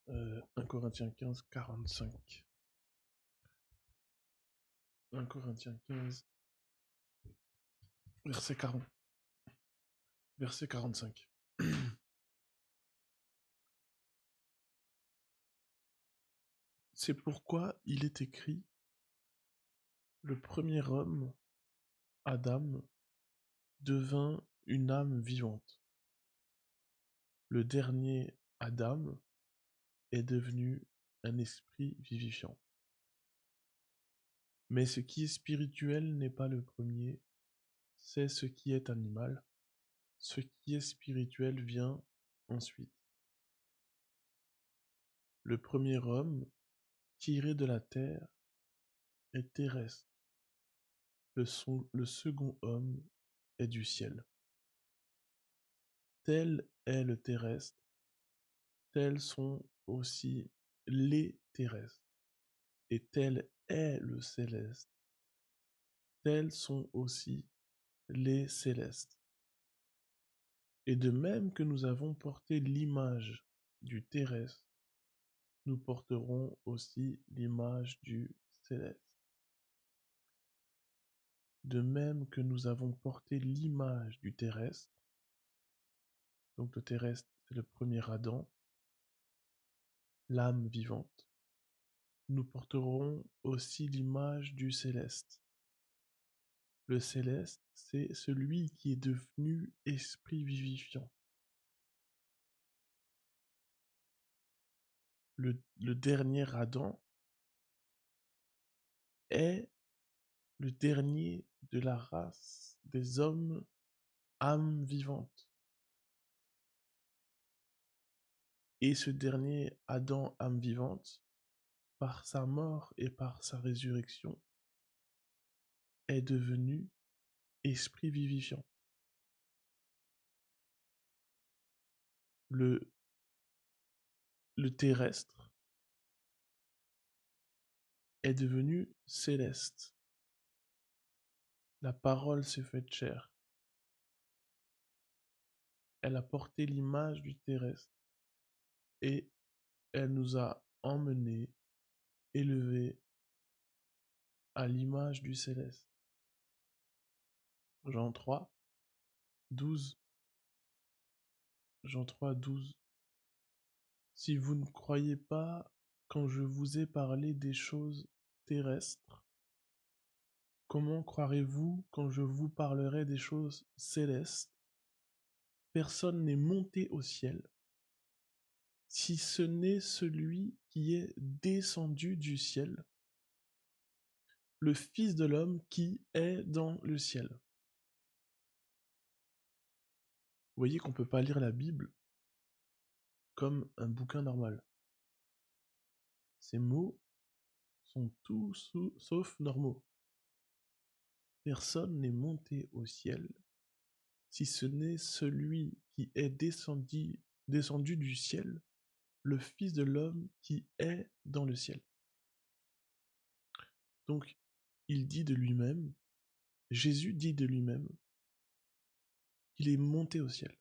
1 Corinthiens 15, 45. 1 Corinthiens 15, verset 40, verset 45. C'est pourquoi il est écrit, le premier homme, Adam, devint une âme vivante. Le dernier Adam est devenu un esprit vivifiant. Mais ce qui est spirituel n'est pas le premier, c'est ce qui est animal. Ce qui est spirituel vient ensuite. Le premier homme, tiré de la terre, est terrestre. Le second homme est du ciel. Tel est le terrestre, tels sont aussi les terrestres. Et tel est le céleste, tels sont aussi les célestes. Et de même que nous avons porté l'image du terrestre, nous porterons aussi l'image du céleste. De même que nous avons porté l'image du terrestre, donc le terrestre c'est le premier Adam, l'âme vivante, nous porterons aussi l'image du céleste. Le céleste, c'est celui qui est devenu esprit vivifiant. Le dernier Adam est le dernier de la race des hommes âme vivante. Et ce dernier Adam âme vivante, par sa mort et par sa résurrection, est devenu esprit vivifiant. Le terrestre est devenu céleste. La parole s'est faite chair. Elle a porté l'image du terrestre et elle nous a emmenés, élevés à l'image du céleste. Jean 3, 12. Jean 3, 12. Si vous ne croyez pas quand je vous ai parlé des choses terrestres, comment croirez-vous quand je vous parlerai des choses célestes? Personne n'est monté au ciel, si ce n'est celui qui est descendu du ciel, le Fils de l'homme qui est dans le ciel. Vous voyez qu'on ne peut pas lire la Bible comme un bouquin normal. Ces mots sont tous sauf normaux. Personne n'est monté au ciel, si ce n'est celui qui est descendu du ciel, le Fils de l'homme qui est dans le ciel. Donc, il dit de lui-même, Jésus dit de lui-même, qu'il est monté au ciel.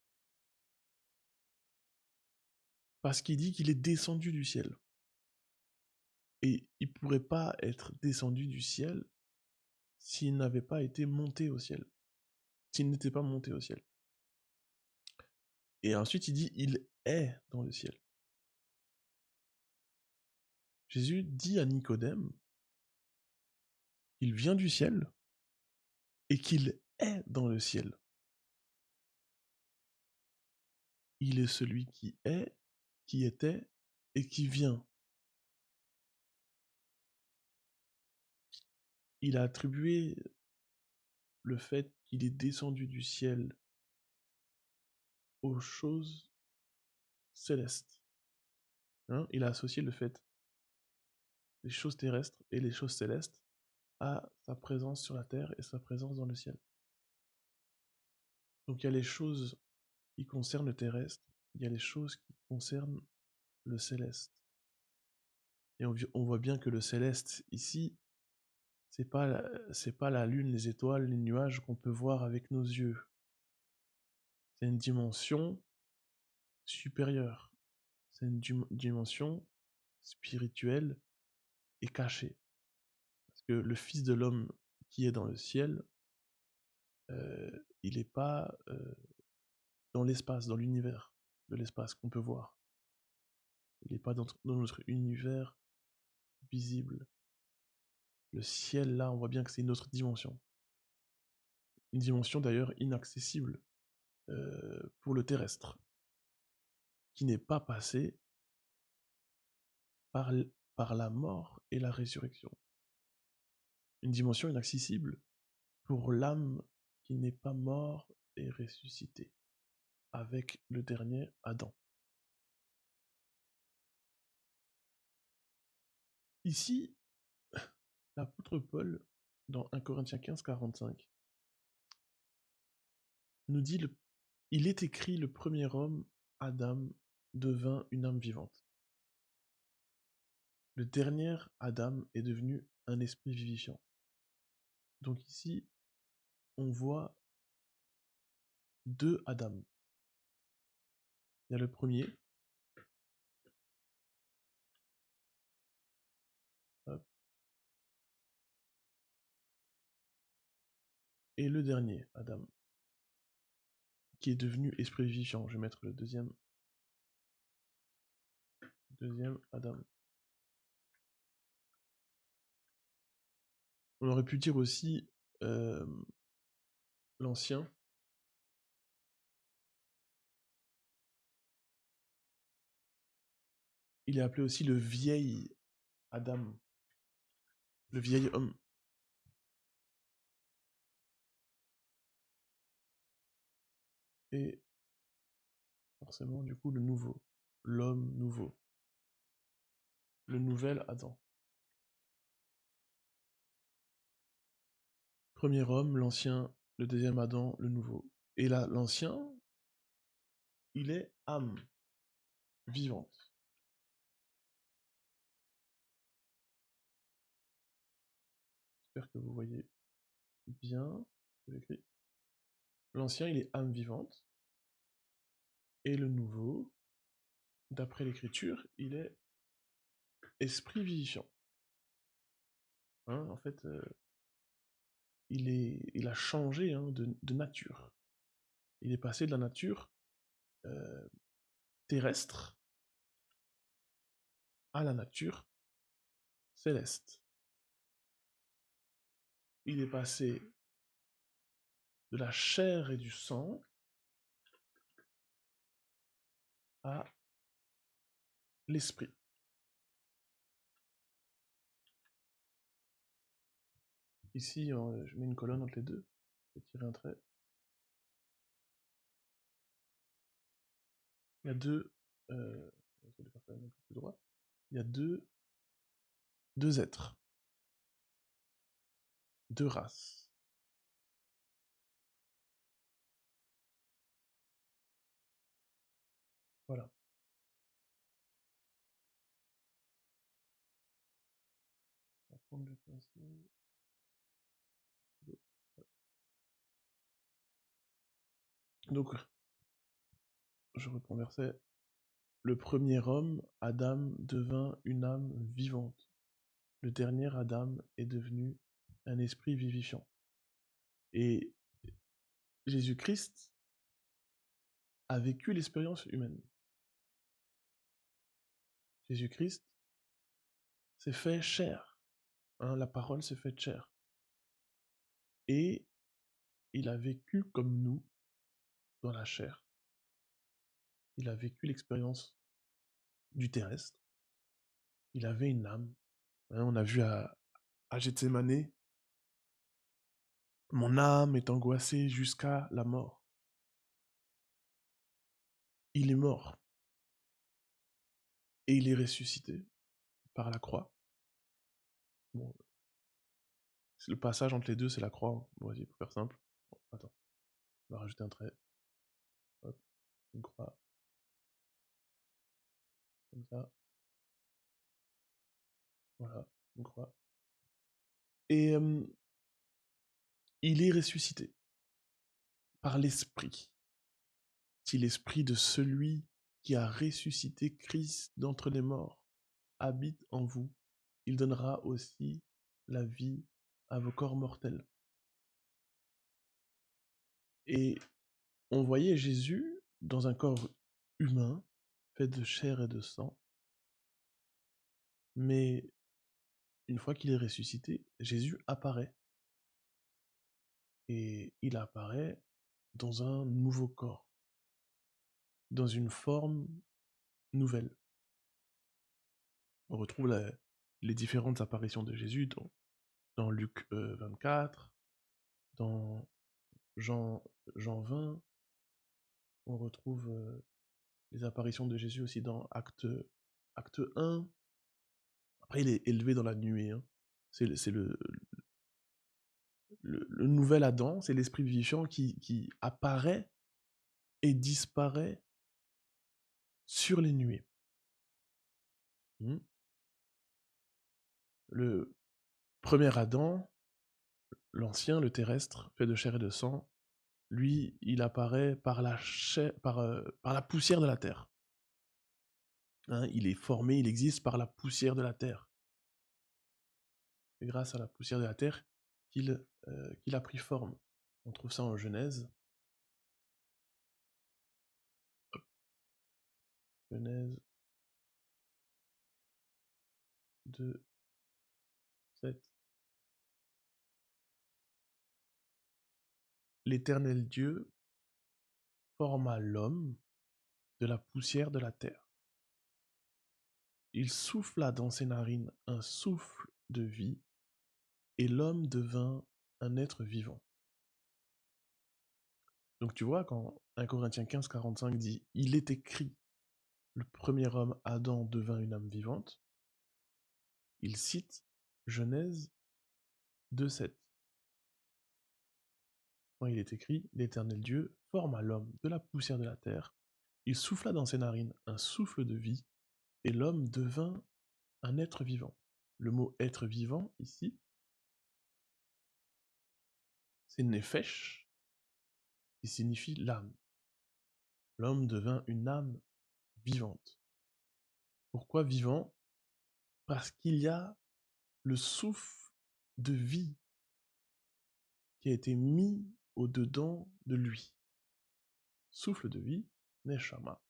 Parce qu'il dit qu'il est descendu du ciel. Et il ne pourrait pas être descendu du ciel s'il n'avait pas été monté au ciel. S'il n'était pas monté au ciel. Et ensuite, il dit, il est dans le ciel. Jésus dit à Nicodème qu'il vient du ciel et qu'il est dans le ciel. Il est celui qui est, qui était et qui vient. Il a attribué le fait qu'il est descendu du ciel aux choses célestes. Il a associé le fait les choses terrestres et les choses célestes à sa présence sur la terre et sa présence dans le ciel. Donc il y a les choses qui concernent le terrestre, il y a les choses qui concernent le céleste. Et on voit bien que le céleste ici, c'est pas la lune, les étoiles, les nuages qu'on peut voir avec nos yeux. C'est une dimension supérieure. c'est une dimension spirituelle et cachée. Parce que le Fils de l'homme qui est dans le ciel, il n'est pas dans l'espace, dans l'univers de l'espace qu'on peut voir. Il n'est pas dans notre univers visible. Le ciel, là, on voit bien que c'est une autre dimension. Une dimension d'ailleurs inaccessible pour le terrestre, qui n'est pas passé par, par la mort et la résurrection. Une dimension inaccessible pour l'âme qui n'est pas mort et ressuscité avec le dernier Adam. Ici, l'apôtre Paul, dans 1 Corinthiens 15, 45, nous dit il est écrit, le premier homme, Adam, devint une âme vivante. Le dernier Adam est devenu un esprit vivifiant. Donc ici, on voit deux Adam. Il y a le premier, hop, et le dernier Adam, qui est devenu esprit vivifiant. Je vais mettre le deuxième Adam. On aurait pu dire aussi l'ancien. Il est appelé aussi le vieil Adam, le vieil homme. Et forcément, du coup, le nouveau, l'homme nouveau, le nouvel Adam. Premier homme, l'ancien, le deuxième Adam, le nouveau. Et là, l'ancien, il est âme vivante. J'espère que vous voyez bien ce que j'écris. L'ancien, il est âme vivante. Et le nouveau, d'après l'écriture, il est esprit vivifiant. Hein, en fait, il a changé de nature. Il est passé de la nature terrestre à la nature céleste. Il est passé de la chair et du sang à l'esprit. Ici, je mets une colonne entre les deux. Je vais tirer un trait. Il y a deux... on va faire ça un peu plus droit. Il y a deux êtres. Deux races. Voilà. On va prendre le pinceau. Donc, je reprends le verset. Le premier homme, Adam, devint une âme vivante. Le dernier Adam est devenu un esprit vivifiant. Et Jésus-Christ a vécu l'expérience humaine. Jésus-Christ s'est fait chair. Hein, la parole s'est faite chair. Et il a vécu comme nous dans la chair. Il a vécu l'expérience du terrestre. Il avait une âme. Hein, on a vu à Gethsémané, mon âme est angoissée jusqu'à la mort. Il est mort. Et il est ressuscité par la croix. Bon, c'est le passage entre les deux, c'est la croix. Bon, vas-y, pour faire simple. Bon, attends, on va rajouter un trait. Hop, une croix. Comme ça. Voilà, une croix. Et il est ressuscité par l'esprit. C'est l'esprit de celui qui a ressuscité Christ d'entre les morts habite en vous. Il donnera aussi la vie à vos corps mortels. Et on voyait Jésus dans un corps humain, fait de chair et de sang, mais une fois qu'il est ressuscité, Jésus apparaît. Et il apparaît dans un nouveau corps, dans une forme nouvelle. On retrouve les différentes apparitions de Jésus dans Luc 24, dans Jean 20. On retrouve les apparitions de Jésus aussi dans Acte 1. Après, il est élevé dans la nuée, hein. C'est le nouvel Adam, c'est l'esprit vivifiant qui apparaît et disparaît sur les nuées. Hmm. Le premier Adam, l'ancien, le terrestre, fait de chair et de sang, lui, il apparaît par la poussière de la terre. Hein, il est formé, il existe par la poussière de la terre. C'est grâce à la poussière de la terre qu'il a pris forme. On trouve ça en Genèse. Genèse 2, 7. L'Éternel Dieu forma l'homme de la poussière de la terre. Il souffla dans ses narines un souffle de vie, et l'homme devint un être vivant. Donc tu vois, quand 1 Corinthiens 15, 45 dit « Il est écrit, le premier homme, Adam, devint une âme vivante », il cite Genèse 2, 7. Quand il est écrit « L'Éternel Dieu forma l'homme de la poussière de la terre, il souffla dans ses narines un souffle de vie, et l'homme devint un être vivant ». Le mot « être vivant » ici, c'est nefesh, qui signifie l'âme. L'homme devint une âme vivante. Pourquoi vivant? Parce qu'il y a le souffle de vie qui a été mis au-dedans de lui. Souffle de vie, neshama,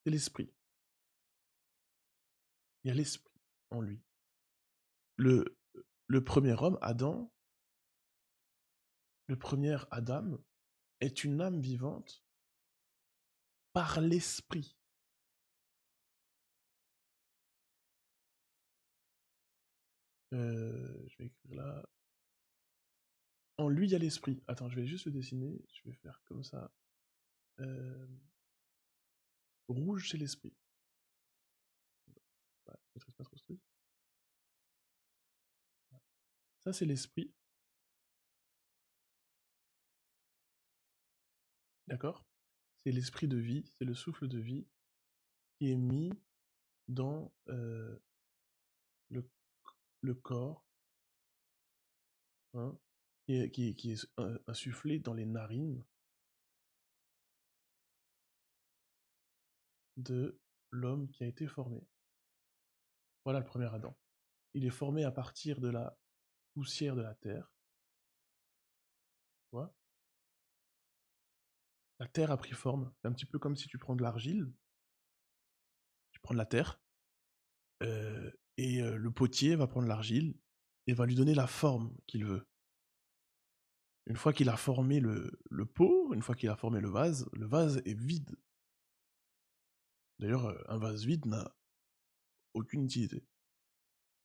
c'est l'esprit. Il y a l'esprit en lui. Le, le premier homme, Adam, le premier Adam, est une âme vivante par l'esprit. Je vais écrire là. En lui, il y a l'esprit. Attends, je vais juste le dessiner. Je vais faire comme ça. Rouge, c'est l'esprit. Ouais, je maîtrise pas trop ce truc. Ça, c'est l'esprit. D'accord? C'est l'esprit de vie, c'est le souffle de vie qui est mis dans le, le corps, hein, qui est insufflé dans les narines de l'homme qui a été formé. Voilà le premier Adam. Il est formé à partir de la poussière de la terre. Tu vois? La terre a pris forme. C'est un petit peu comme si tu prends de l'argile, tu prends de la terre, et le potier va prendre l'argile et va lui donner la forme qu'il veut. Une fois qu'il a formé le pot, une fois qu'il a formé le vase est vide. D'ailleurs, un vase vide n'a aucune utilité.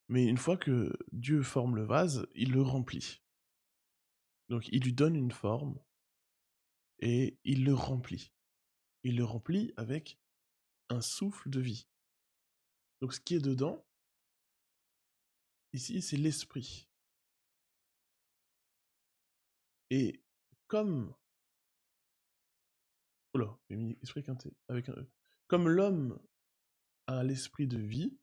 Mais une fois que Dieu forme le vase, il le remplit. Donc il lui donne une forme et il le remplit. Il le remplit avec un souffle de vie. Donc ce qui est dedans, ici, c'est l'esprit. Et comme... Oh là, j'ai mis esprit quinté, avec un E. Comme l'homme a l'esprit de vie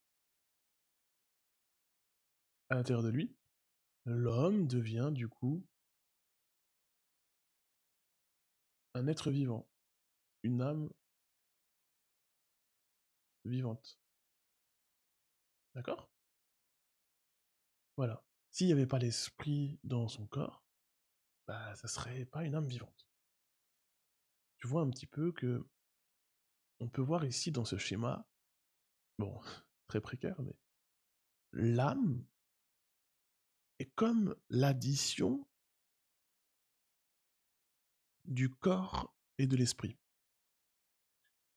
à l'intérieur de lui, l'homme devient du coup un être vivant, une âme vivante. D'accord? Voilà. S'il n'y avait pas l'esprit dans son corps, bah ça serait pas une âme vivante. Tu vois un petit peu que on peut voir ici dans ce schéma, bon, très précaire, mais l'âme est comme l'addition du corps et de l'esprit.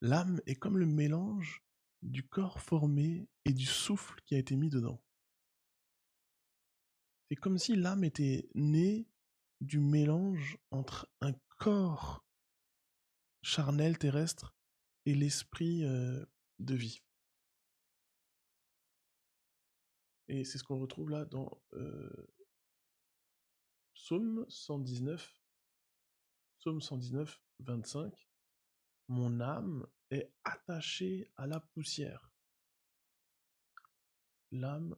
L'âme est comme le mélange du corps formé et du souffle qui a été mis dedans. C'est comme si l'âme était née du mélange entre un corps charnel terrestre et l'esprit de vie. Et c'est ce qu'on retrouve là dans Psaume 119, Psaume 119, 25. Mon âme est attachée à la poussière. L'âme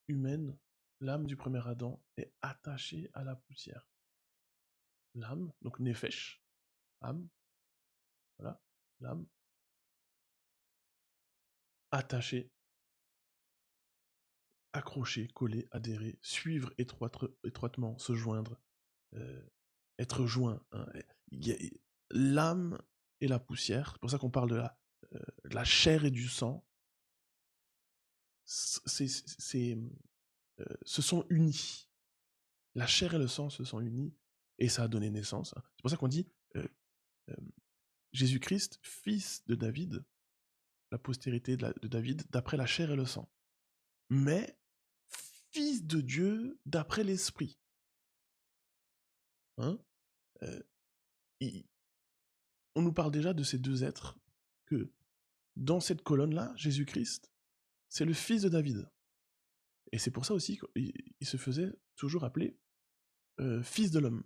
humaine, l'âme du premier Adam, est attachée à la poussière. L'âme, donc nefesh, âme, voilà, l'âme, attachée, accrochée, collée, adhérée, suivre étroitement, se joindre, euh, être joint. Hein. L'âme et la poussière, c'est pour ça qu'on parle de la chair et du sang, se sont unis. La chair et le sang se sont unis et ça a donné naissance. Hein. C'est pour ça qu'on dit euh, euh, Jésus-Christ, fils de David, la postérité de David, d'après la chair et le sang. Mais fils de Dieu d'après l'esprit. Hein euh, on nous parle déjà de ces deux êtres que dans cette colonne-là, Jésus-Christ, c'est le fils de David. Et c'est pour ça aussi qu'il se faisait toujours appeler fils de l'homme.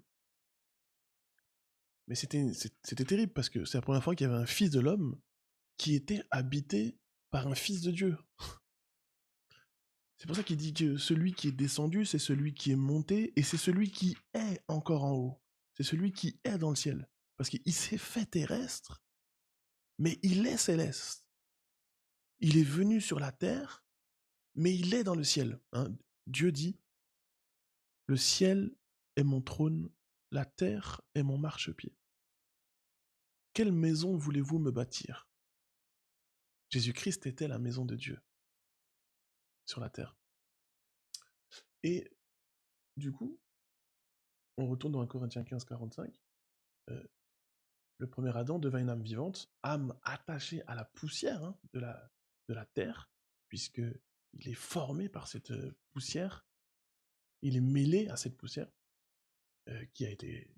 Mais c'était terrible parce que c'est la première fois qu'il y avait un fils de l'homme qui était habité par un fils de Dieu. C'est pour ça qu'il dit que celui qui est descendu, c'est celui qui est monté, et c'est celui qui est encore en haut. C'est celui qui est dans le ciel. Parce qu'il s'est fait terrestre, mais il est céleste. Il est venu sur la terre, mais il est dans le ciel. Hein. Dieu dit, le ciel est mon trône, la terre est mon marchepied. Quelle maison voulez-vous me bâtir? Jésus-Christ était la maison de Dieu sur la terre. Et du coup, on retourne dans 1 Corinthiens 15, 45. Le premier Adam devint une âme vivante, âme attachée à la poussière hein, de la terre, puisque il est formé par cette poussière, il est mêlé à cette poussière qui a été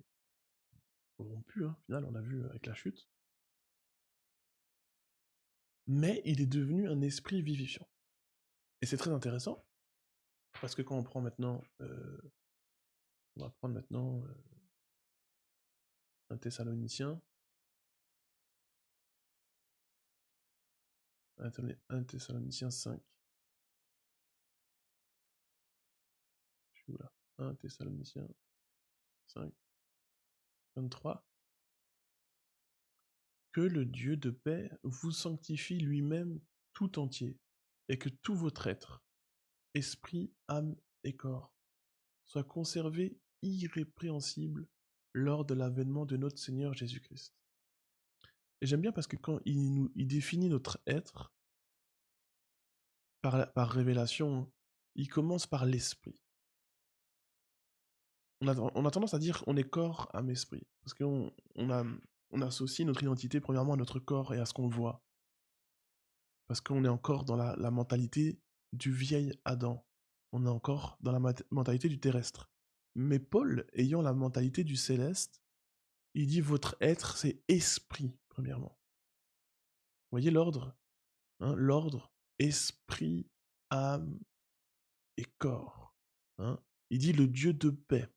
corrompue, hein, au final, on a vu avec la chute. Mais il est devenu un esprit vivifiant. Et c'est très intéressant, parce que quand on prend maintenant, on va prendre maintenant un Thessalonicien, 1 Thessaloniciens 5. Je suis où là 1 Thessaloniciens 5, 23. Que le Dieu de paix vous sanctifie lui-même tout entier, et que tout votre être, esprit, âme et corps, soit conservé irrépréhensible lors de l'avènement de notre Seigneur Jésus-Christ. Et j'aime bien parce que quand il définit notre être, par révélation, il commence par l'esprit. On a tendance à dire on est corps, âme, esprit. Parce on associe notre identité premièrement à notre corps et à ce qu'on voit. Parce qu'on est encore dans la mentalité du vieil Adam. On est encore dans la mentalité du terrestre. Mais Paul, ayant la mentalité du céleste, il dit votre être, c'est esprit, premièrement. Vous voyez l'ordre hein. L'ordre, esprit, âme et corps. Hein. Il dit le Dieu de paix.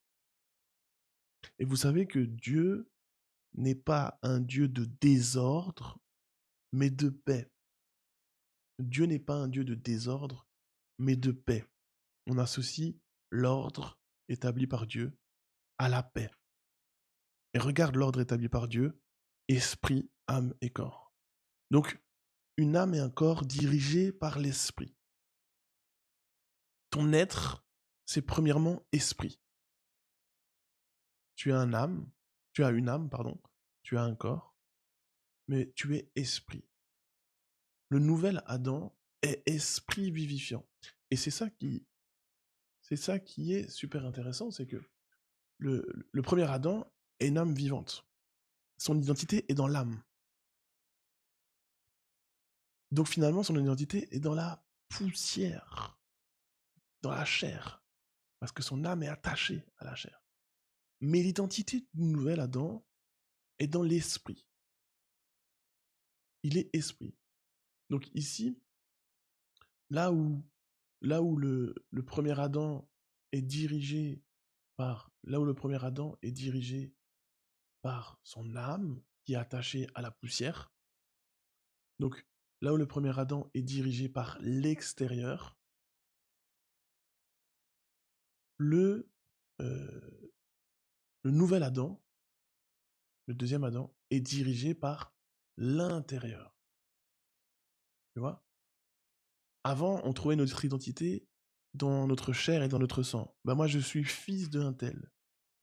Et vous savez que Dieu n'est pas un Dieu de désordre, mais de paix. Dieu n'est pas un Dieu de désordre, mais de paix. On associe l'ordre établi par Dieu à la paix. Et regarde l'ordre établi par Dieu, esprit, âme et corps. Donc, une âme et un corps dirigés par l'esprit. Ton être, c'est premièrement esprit. Tu as une âme, pardon, tu as un corps, mais tu es esprit. Le nouvel Adam est esprit vivifiant. Et c'est ça qui est super intéressant, c'est que le premier Adam est une âme vivante. Son identité est dans l'âme. Donc finalement, son identité est dans la poussière, dans la chair, parce que son âme est attachée à la chair. Mais l'identité du nouvel Adam est dans l'esprit. Il est esprit. Donc ici, là où le premier Adam est dirigé par son âme qui est attachée à la poussière. Donc là où le premier Adam est dirigé par l'extérieur, le, euh, le nouvel Adam, le deuxième Adam, est dirigé par l'intérieur. Tu vois? Avant, on trouvait notre identité dans notre chair et dans notre sang. Ben moi, je suis fils d'un tel.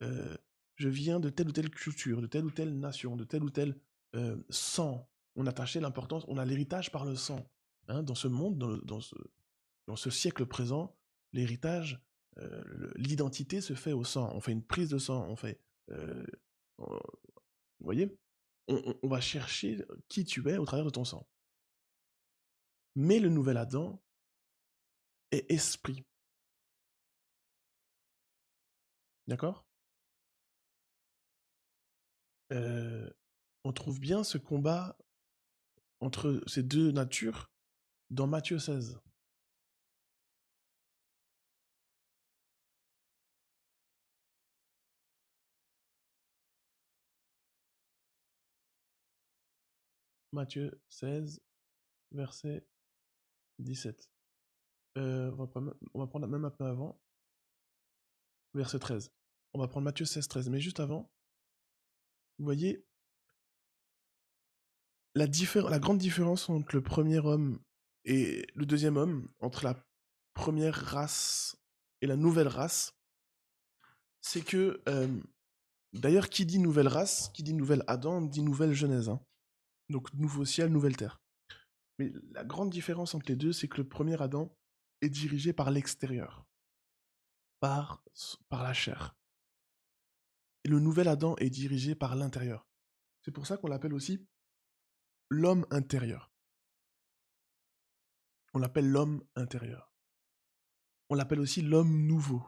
Euh, je viens de telle ou telle culture, de telle ou telle nation, de tel ou tel sang. On attachait l'importance, on a l'héritage par le sang. Hein, dans ce monde, dans ce siècle présent, l'héritage, l'identité se fait au sang. On fait une prise de sang, euh, vous voyez, on va chercher qui tu es au travers de ton sang. Mais le nouvel Adam est esprit. D'accord? On trouve bien ce combat entre ces deux natures dans Matthieu 16. Matthieu 16, verset 17. On va prendre même un peu avant, verset 13. On va prendre Matthieu 16, 13. Mais juste avant, vous voyez, la grande différence entre le premier homme et le deuxième homme, entre la première race et la nouvelle race, c'est que, d'ailleurs, qui dit nouvelle race, qui dit nouvel Adam, dit nouvelle Genèse. Hein. Donc, nouveau ciel, nouvelle terre. Mais la grande différence entre les deux, c'est que le premier Adam est dirigé par l'extérieur, par la chair. Et le nouvel Adam est dirigé par l'intérieur. C'est pour ça qu'on l'appelle aussi l'homme intérieur. On l'appelle l'homme intérieur. On l'appelle aussi l'homme nouveau.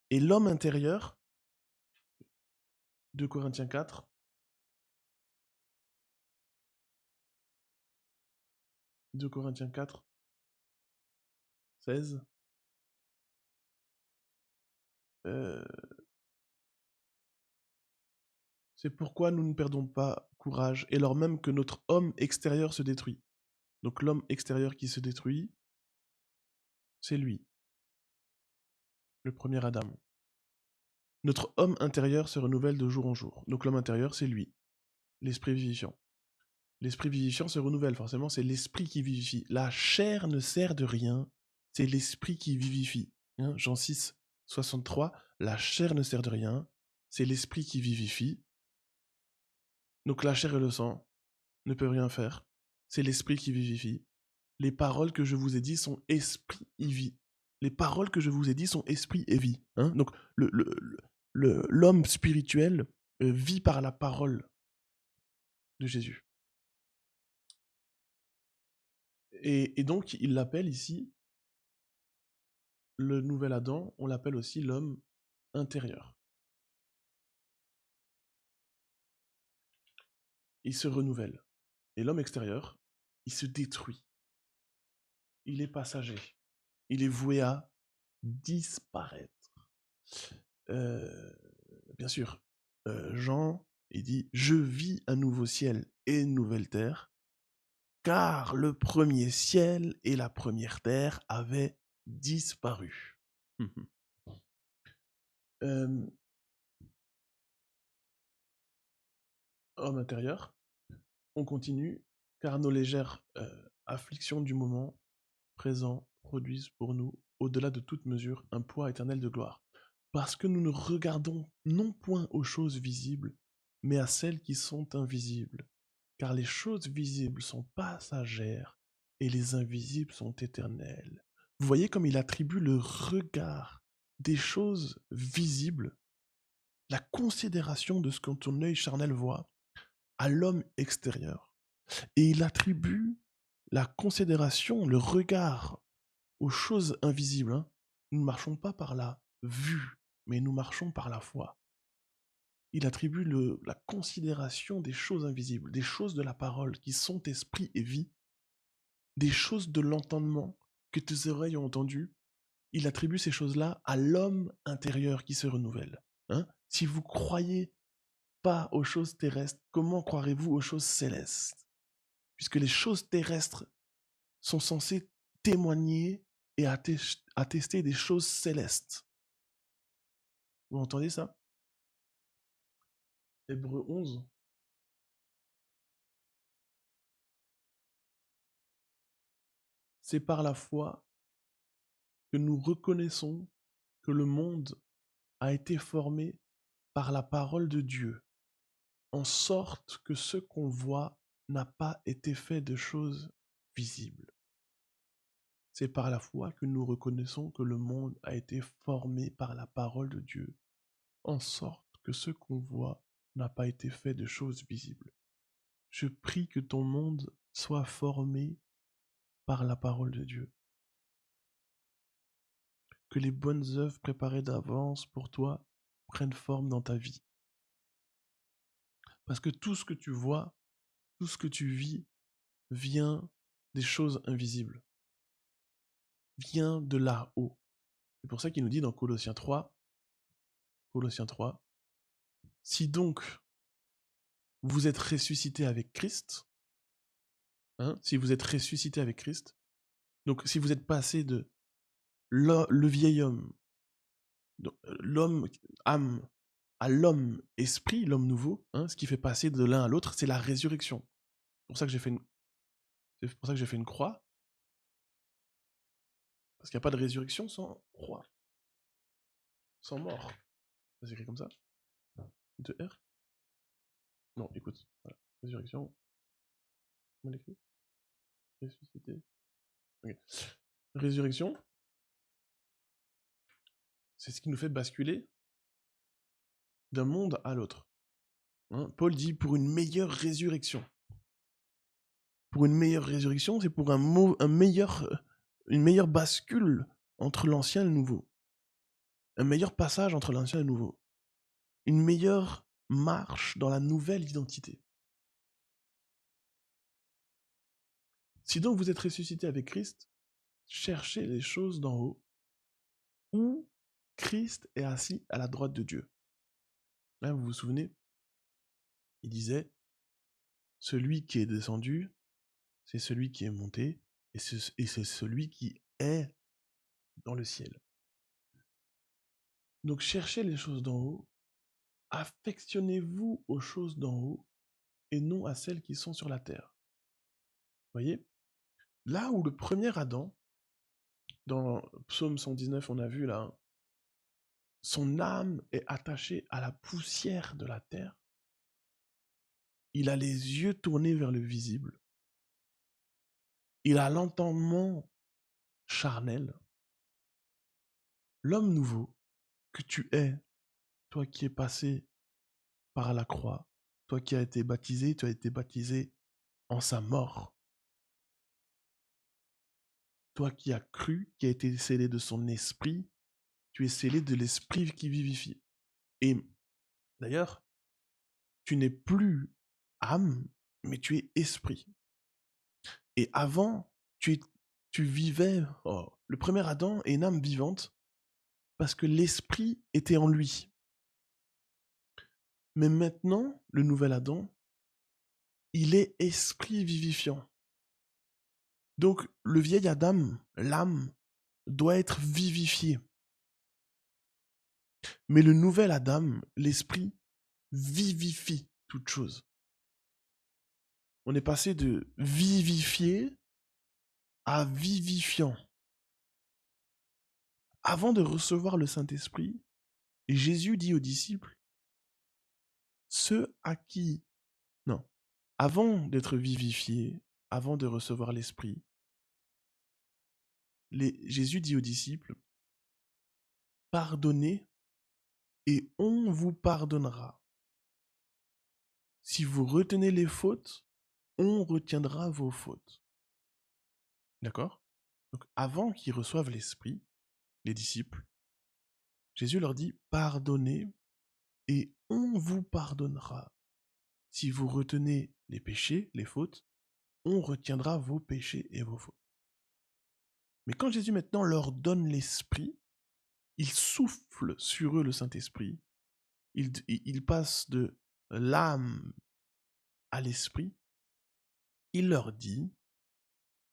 Et l'homme intérieur, 2 Corinthiens 4, 2 Corinthiens 4, 16, c'est pourquoi nous ne perdons pas courage, et lors même que notre homme extérieur se détruit. Donc l'homme extérieur qui se détruit, c'est lui, le premier Adam. Notre homme intérieur se renouvelle de jour en jour. Donc l'homme intérieur, c'est lui, l'esprit vivifiant. L'esprit vivifiant se renouvelle, forcément, c'est l'esprit qui vivifie. La chair ne sert de rien, c'est l'esprit qui vivifie. Hein, Jean 6, 63, la chair ne sert de rien, c'est l'esprit qui vivifie. Donc la chair et le sang ne peuvent rien faire, c'est l'esprit qui vivifie. Les paroles que je vous ai dites sont esprit et vie. Les paroles que je vous ai dites sont esprit et vie. Hein. Donc l'homme spirituel vit par la parole de Jésus. Et donc, il l'appelle ici le nouvel Adam, on l'appelle aussi l'homme intérieur. Il se renouvelle. Et l'homme extérieur, il se détruit. Il est passager. Il est voué à disparaître. Bien sûr, Jean, il dit « Je vis un nouveau ciel et une nouvelle terre, car le premier ciel et la première terre avaient disparu. » Homme intérieur, on continue. car nos légères afflictions du moment présent produisent pour nous, au-delà de toute mesure, un poids éternel de gloire. Parce que nous ne regardons non point aux choses visibles, mais à celles qui sont invisibles. Car les choses visibles sont passagères et les invisibles sont éternelles. Vous voyez comme il attribue le regard des choses visibles, la considération de ce que ton œil charnel voit, à l'homme extérieur. Et il attribue la considération, le regard aux choses invisibles. Hein. Nous ne marchons pas par la vue, mais nous marchons par la foi. Il attribue la considération des choses invisibles, des choses de la parole qui sont esprit et vie, des choses de l'entendement que tes oreilles ont entendues. Il attribue ces choses-là à l'homme intérieur qui se renouvelle. Hein. Si vous croyez pas aux choses terrestres, comment croirez-vous aux choses célestes? Puisque les choses terrestres sont censées témoigner et attester des choses célestes. Vous entendez ça? Hébreux 11. C'est par la foi que nous reconnaissons que le monde a été formé par la parole de Dieu, en sorte que ce qu'on voit n'a pas été fait de choses visibles. C'est par la foi que nous reconnaissons que le monde a été formé par la parole de Dieu, en sorte que ce qu'on voit n'a pas été fait de choses visibles. Je prie que ton monde soit formé par la parole de Dieu. Que les bonnes œuvres préparées d'avance pour toi prennent forme dans ta vie. Parce que tout ce que tu vois, tout ce que tu vis, vient des choses invisibles. Vient de là-haut. C'est pour ça qu'il nous dit dans Colossiens 3, si donc vous êtes ressuscité avec Christ, si vous êtes ressuscité avec Christ, donc si vous êtes passé de le vieil homme, l'homme âme, à l'homme esprit, l'homme nouveau, ce qui fait passer de l'un à l'autre, c'est la résurrection. C'est pour ça que j'ai fait une croix, parce qu'il n'y a pas de résurrection sans croix, sans mort. Ça s'écrit comme ça? De R? Non, écoute, voilà. Résurrection. Comment l'écrit? Ressuscité. Ok. Résurrection, c'est ce qui nous fait basculer d'un monde à l'autre. Paul dit pour une meilleure résurrection. Pour une meilleure résurrection, c'est pour une meilleure bascule entre l'ancien et le nouveau. Un meilleur passage entre l'ancien et le nouveau. Une meilleure marche dans la nouvelle identité. Si donc vous êtes ressuscité avec Christ, cherchez les choses d'en haut, où Christ est assis à la droite de Dieu. Là, vous vous souvenez? Il disait, celui qui est descendu, c'est celui qui est monté, et c'est celui qui est dans le ciel. Donc cherchez les choses d'en haut, affectionnez-vous aux choses d'en haut, et non à celles qui sont sur la terre. Vous voyez? Là où le premier Adam, dans Psaume 119, on a vu là, son âme est attachée à la poussière de la terre, il a les yeux tournés vers le visible, il a l'entendement charnel. L'homme nouveau que tu es, toi qui es passé par la croix, toi qui as été baptisé, tu as été baptisé en sa mort. Toi qui as cru, qui a été scellé de son esprit, tu es scellé de l'esprit qui vivifie. Et d'ailleurs, tu n'es plus âme, mais tu es esprit. Et avant, tu vivais, le premier Adam est une âme vivante parce que l'esprit était en lui. Mais maintenant, le nouvel Adam, il est esprit vivifiant. Donc, le vieil Adam, l'âme, doit être vivifié. Mais le nouvel Adam, l'esprit, vivifie toute chose. On est passé de vivifié à vivifiant. Avant de recevoir le Saint-Esprit, Jésus dit aux disciples, ceux à qui... Non, avant d'être vivifié, avant de recevoir l'Esprit, Jésus dit aux disciples, pardonnez et on vous pardonnera. Si vous retenez les fautes, on retiendra vos fautes. D'accord? Donc avant qu'ils reçoivent l'Esprit, les disciples, Jésus leur dit, pardonnez et on vous pardonnera. Si vous retenez les péchés, les fautes, on retiendra vos péchés et vos fautes. Mais quand Jésus maintenant leur donne l'Esprit, il souffle sur eux le Saint-Esprit, il passe de l'âme à l'Esprit, il leur dit,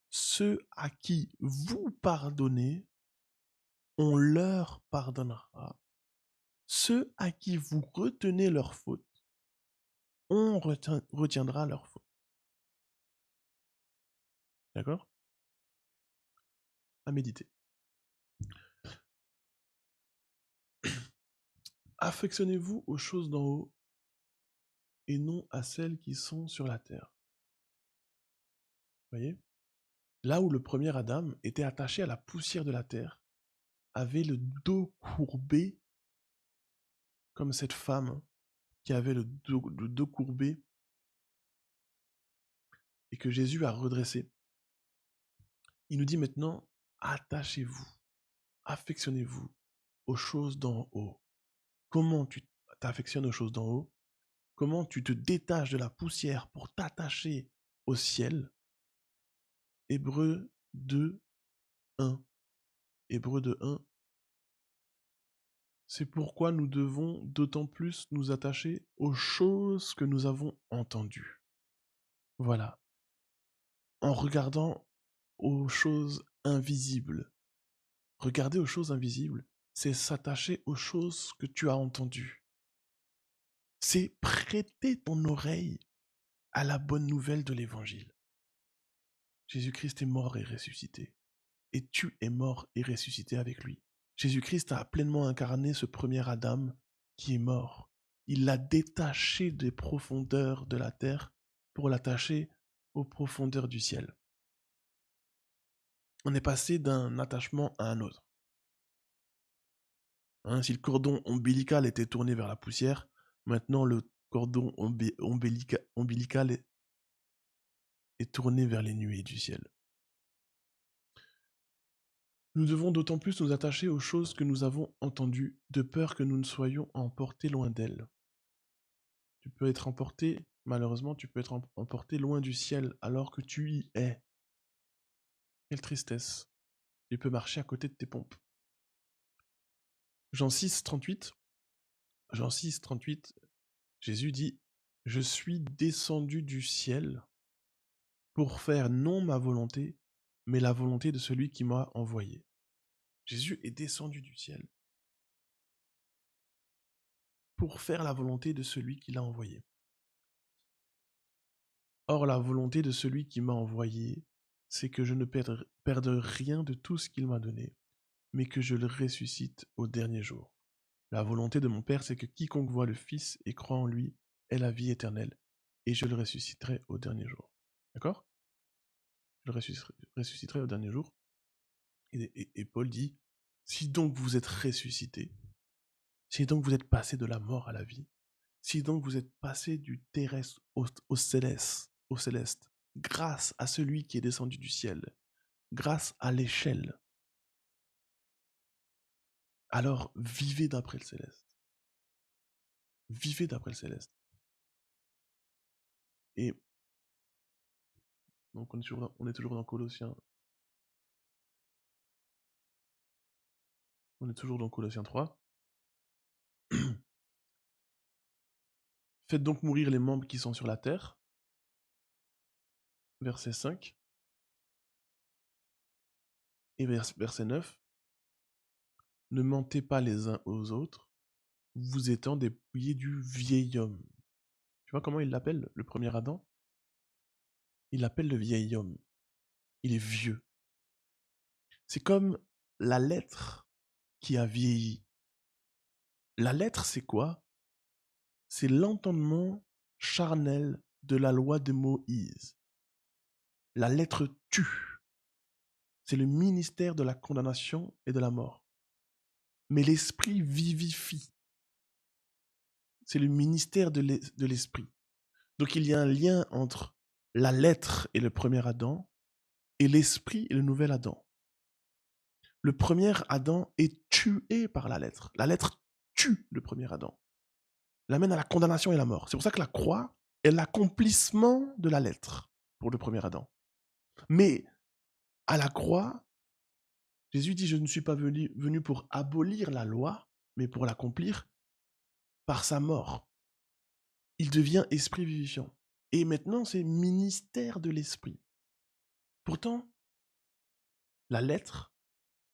ceux à qui vous pardonnez, on leur pardonnera. Ceux à qui vous retenez leurs fautes, on retiendra leurs fautes. D'accord? À méditer. Affectionnez-vous aux choses d'en haut et non à celles qui sont sur la terre. Vous voyez? Là où le premier Adam était attaché à la poussière de la terre, avait le dos courbé, comme cette femme qui avait le dos courbé et que Jésus a redressé. Il nous dit maintenant, attachez-vous, affectionnez-vous aux choses d'en haut. Comment tu t'affectionnes aux choses d'en haut? Comment tu te détaches de la poussière pour t'attacher au ciel? Hébreux 2, 1. Hébreux 2, 1. C'est pourquoi nous devons d'autant plus nous attacher aux choses que nous avons entendues. Voilà. En regardant aux choses invisibles. Regarder aux choses invisibles, c'est s'attacher aux choses que tu as entendues. C'est prêter ton oreille à la bonne nouvelle de l'Évangile. Jésus-Christ est mort et ressuscité. Et tu es mort et ressuscité avec lui. Jésus-Christ a pleinement incarné ce premier Adam qui est mort. Il l'a détaché des profondeurs de la terre pour l'attacher aux profondeurs du ciel. On est passé d'un attachement à un autre. Si le cordon ombilical était tourné vers la poussière, maintenant le cordon ombilical est tourné vers les nuées du ciel. Nous devons d'autant plus nous attacher aux choses que nous avons entendues, de peur que nous ne soyons emportés loin d'elles. Tu peux être emporté, malheureusement, tu peux être emporté loin du ciel alors que tu y es. Quelle tristesse. Tu peux marcher à côté de tes pompes. Jean 6, 38. Jean 6, 38, Jésus dit, « Je suis descendu du ciel pour faire non ma volonté, mais la volonté de celui qui m'a envoyé. » Jésus est descendu du ciel pour faire la volonté de celui qui l'a envoyé. Or, la volonté de celui qui m'a envoyé, c'est que je ne perde rien de tout ce qu'il m'a donné, mais que je le ressuscite au dernier jour. La volonté de mon Père, c'est que quiconque voit le Fils et croit en lui ait la vie éternelle, et je le ressusciterai au dernier jour. D'accord? Je le ressusciterai au dernier jour. Et Paul dit, si donc vous êtes ressuscité, si donc vous êtes passé de la mort à la vie, si donc vous êtes passé du terrestre au céleste, grâce à celui qui est descendu du ciel, grâce à l'échelle, alors vivez d'après le céleste. Vivez d'après le céleste. Et donc on est toujours dans Colossiens. On est toujours dans Colossiens 3. Faites donc mourir les membres qui sont sur la terre. Verset 5. Et verset 9. Ne mentez pas les uns aux autres, vous étant dépouillés du vieil homme. Tu vois comment il l'appelle, le premier Adam? il l'appelle le vieil homme. Il est vieux. C'est comme la lettre qui a vieilli. La lettre, c'est quoi? C'est l'entendement charnel de la loi de Moïse. La lettre tue. C'est le ministère de la condamnation et de la mort. Mais l'esprit vivifie. C'est le ministère de l'esprit. Donc il y a un lien entre la lettre et le premier Adam et l'esprit et le nouvel Adam. Le premier Adam est tué par la lettre. La lettre tue le premier Adam, l'amène à la condamnation et la mort. C'est pour ça que la croix est l'accomplissement de la lettre pour le premier Adam. Mais à la croix, Jésus dit, je ne suis pas venu pour abolir la loi, mais pour l'accomplir par sa mort. Il devient esprit vivifiant. Et maintenant, c'est ministère de l'esprit. Pourtant, la lettre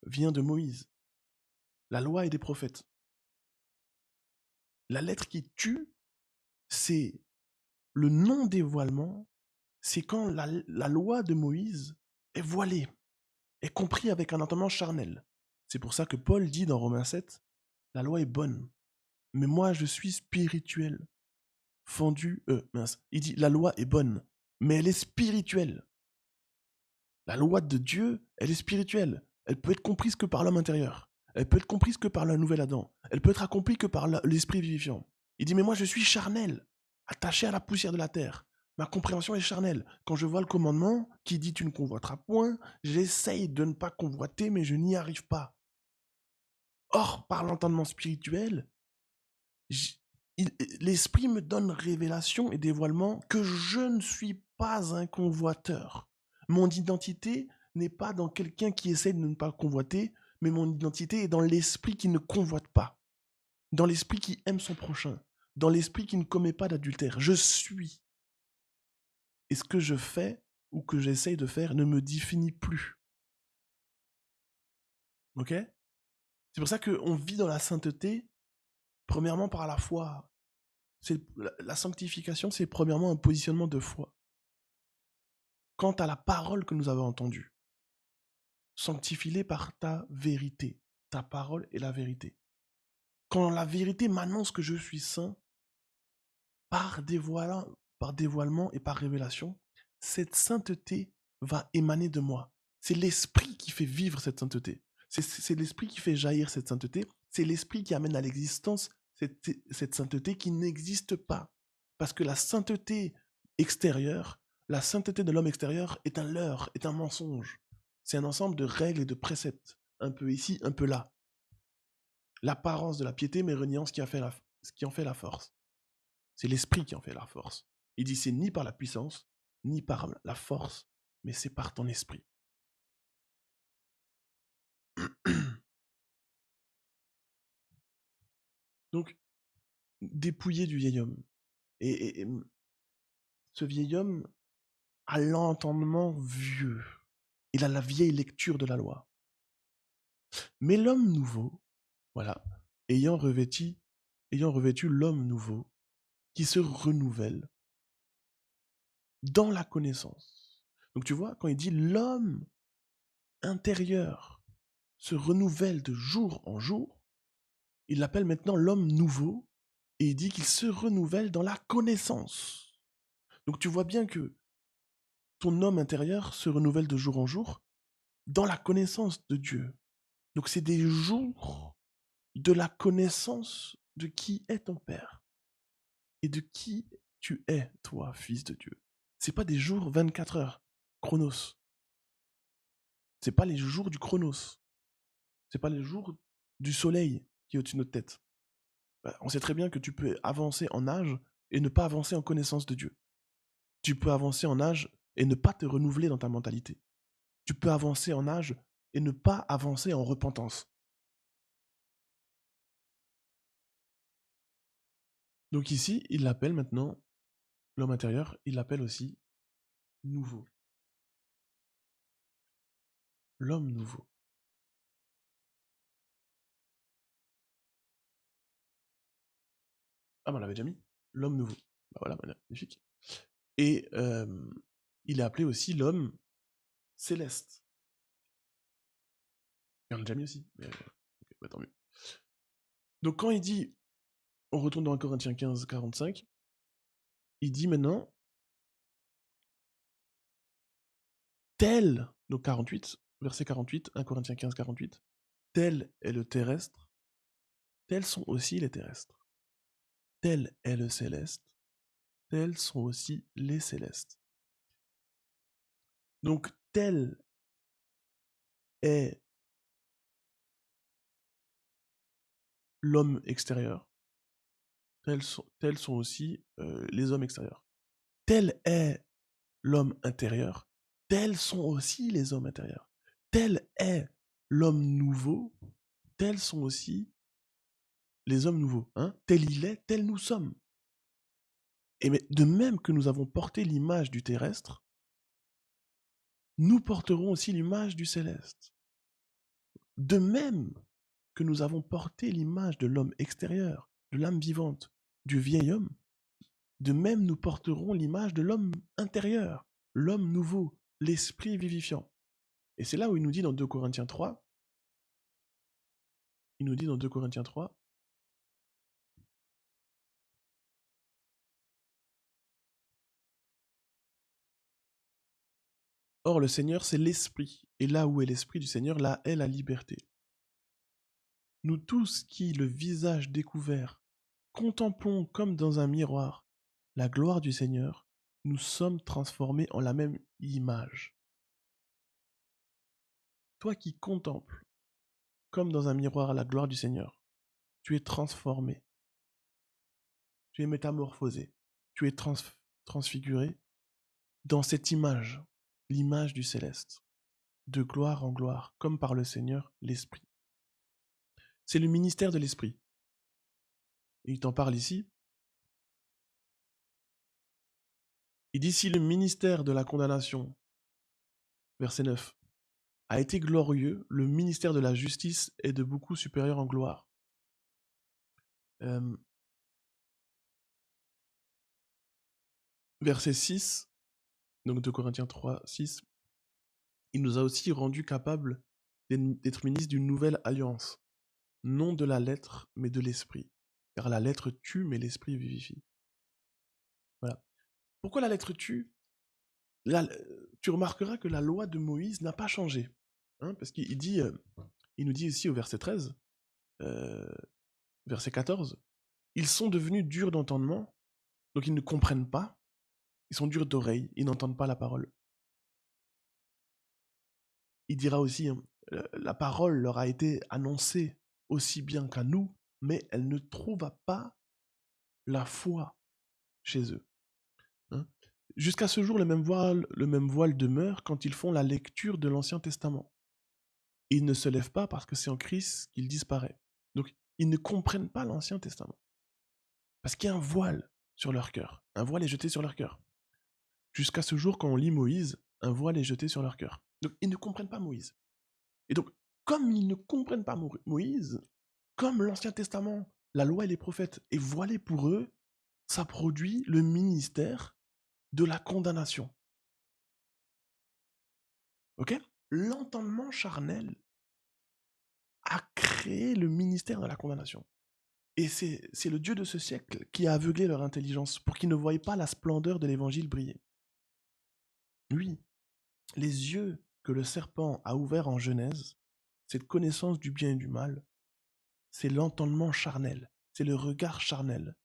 vient de Moïse. La loi et des prophètes. La lettre qui tue, c'est le non-dévoilement, c'est quand la loi de Moïse est voilée, est comprise avec un entendement charnel. C'est pour ça que Paul dit dans Romains 7, la loi est bonne, mais moi je suis spirituel, fendu, il dit la loi est bonne, mais elle est spirituelle. La loi de Dieu, elle est spirituelle. Elle peut être comprise que par l'homme intérieur. Elle peut être comprise que par le nouvel Adam. Elle peut être accomplie que par l'esprit vivifiant. Il dit, mais moi je suis charnel, attaché à la poussière de la terre. Ma compréhension est charnelle. Quand je vois le commandement qui dit tu ne convoiteras point, j'essaye de ne pas convoiter, mais je n'y arrive pas. Or, par l'entendement spirituel, l'esprit me donne révélation et dévoilement que je ne suis pas un convoiteur. Mon identité n'est pas dans quelqu'un qui essaie de ne pas convoiter, mais mon identité est dans l'esprit qui ne convoite pas, dans l'esprit qui aime son prochain, dans l'esprit qui ne commet pas d'adultère. Je suis. Et ce que je fais ou que j'essaye de faire ne me définit plus. Ok? C'est pour ça qu'on vit dans la sainteté, premièrement par la foi. La sanctification, c'est premièrement un positionnement de foi. Quant à la parole que nous avons entendue, sanctifie-les par ta vérité. Ta parole est la vérité. Quand la vérité m'annonce que je suis saint, par dévoilement et par révélation, cette sainteté va émaner de moi. C'est l'esprit qui fait vivre cette sainteté. C'est l'esprit qui fait jaillir cette sainteté. C'est l'esprit qui amène à l'existence cette sainteté qui n'existe pas. Parce que la sainteté extérieure, la sainteté de l'homme extérieur est un leurre, est un mensonge. C'est un ensemble de règles et de préceptes, un peu ici, un peu là. L'apparence de la piété, mais reniant ce qui en fait la force. C'est l'esprit qui en fait la force. Il dit c'est ni par la puissance, ni par la force, mais c'est par ton esprit. Donc, dépouillé du vieil homme. Et ce vieil homme a l'entendement vieux. Il a la vieille lecture de la loi. Mais l'homme nouveau, voilà, ayant revêtu l'homme nouveau, qui se renouvelle dans la connaissance. Donc tu vois, quand il dit l'homme intérieur se renouvelle de jour en jour, il l'appelle maintenant l'homme nouveau, et il dit qu'il se renouvelle dans la connaissance. Donc tu vois bien que ton homme intérieur se renouvelle de jour en jour dans la connaissance de Dieu. Donc c'est des jours de la connaissance de qui est ton Père et de qui tu es, toi, fils de Dieu. C'est pas des jours 24 heures, chronos. C'est pas les jours du chronos. C'est pas les jours du soleil qui est au-dessus de notre tête. On sait très bien que tu peux avancer en âge et ne pas avancer en connaissance de Dieu. Tu peux avancer en âge et ne pas te renouveler dans ta mentalité. Tu peux avancer en âge et ne pas avancer en repentance. Donc ici, il l'appelle maintenant, l'homme intérieur, il l'appelle aussi nouveau. L'homme nouveau. Ah, ben on l'avait déjà mis. L'homme nouveau. Bah voilà, magnifique. Et il est appelé aussi l'homme céleste. Et on l'a déjà mis aussi, mais bah, tant mieux. Donc quand il dit, on retourne dans 1 Corinthiens 15, 45, il dit maintenant, tel, donc 48, verset 48, 1 Corinthiens 15, 48, tel est le terrestre, tels sont aussi les terrestres. Tel est le céleste, tels sont aussi les célestes. Donc tel est l'homme extérieur, tels sont aussi les hommes extérieurs. Tel est l'homme intérieur, tels sont aussi les hommes intérieurs. Tel est l'homme nouveau, tels sont aussi les hommes nouveaux. Hein. Tel il est, tel nous sommes. Et mais de même que nous avons porté l'image du terrestre, nous porterons aussi l'image du céleste. De même que nous avons porté l'image de l'homme extérieur, de l'âme vivante, du vieil homme, de même nous porterons l'image de l'homme intérieur, l'homme nouveau, l'esprit vivifiant. Et c'est là où il nous dit dans 2 Corinthiens 3, il nous dit dans 2 Corinthiens 3, or le Seigneur c'est l'esprit, et là où est l'esprit du Seigneur, là est la liberté. Nous tous qui, le visage découvert, contemplons comme dans un miroir la gloire du Seigneur, nous sommes transformés en la même image. Toi qui contemples comme dans un miroir la gloire du Seigneur, tu es transformé, tu es métamorphosé, tu es transfiguré dans cette image, l'image du céleste, de gloire en gloire, comme par le Seigneur l'Esprit. C'est le ministère de l'Esprit. Et il t'en parle ici. Il dit, si le ministère de la condamnation, verset 9, a été glorieux, le ministère de la justice est de beaucoup supérieur en gloire. Verset 6, donc de Corinthiens 3, 6, il nous a aussi rendus capables d'être ministres d'une nouvelle alliance, non de la lettre, mais de l'esprit. Car la lettre tue, mais l'esprit vivifie. Voilà. Pourquoi la lettre tue ? Tu remarqueras que la loi de Moïse n'a pas changé. Hein, parce qu'il dit, il nous dit ici au verset 13, verset 14, ils sont devenus durs d'entendement, donc ils ne comprennent pas, ils sont durs d'oreille, ils n'entendent pas la parole. Il dira aussi, hein, la parole leur a été annoncée aussi bien qu'à nous, mais elle ne trouva pas la foi chez eux. Hein. Jusqu'à ce jour, le même voile demeure quand ils font la lecture de l'Ancien Testament. Ils ne se lèvent pas parce que c'est en Christ qu'il disparaît. Donc, ils ne comprennent pas l'Ancien Testament. Parce qu'il y a un voile sur leur cœur. Un voile est jeté sur leur cœur. Jusqu'à ce jour, quand on lit Moïse, un voile est jeté sur leur cœur. Donc, ils ne comprennent pas Moïse. Et donc, comme ils ne comprennent pas Moïse, comme l'Ancien Testament, la loi et les prophètes est voilée pour eux, ça produit le ministère de la condamnation. Ok ? L'entendement charnel a créé le ministère de la condamnation. Et c'est le Dieu de ce siècle qui a aveuglé leur intelligence pour qu'ils ne voient pas la splendeur de l'évangile briller. Oui, les yeux que le serpent a ouverts en Genèse, cette connaissance du bien et du mal, c'est l'entendement charnel, c'est le regard charnel.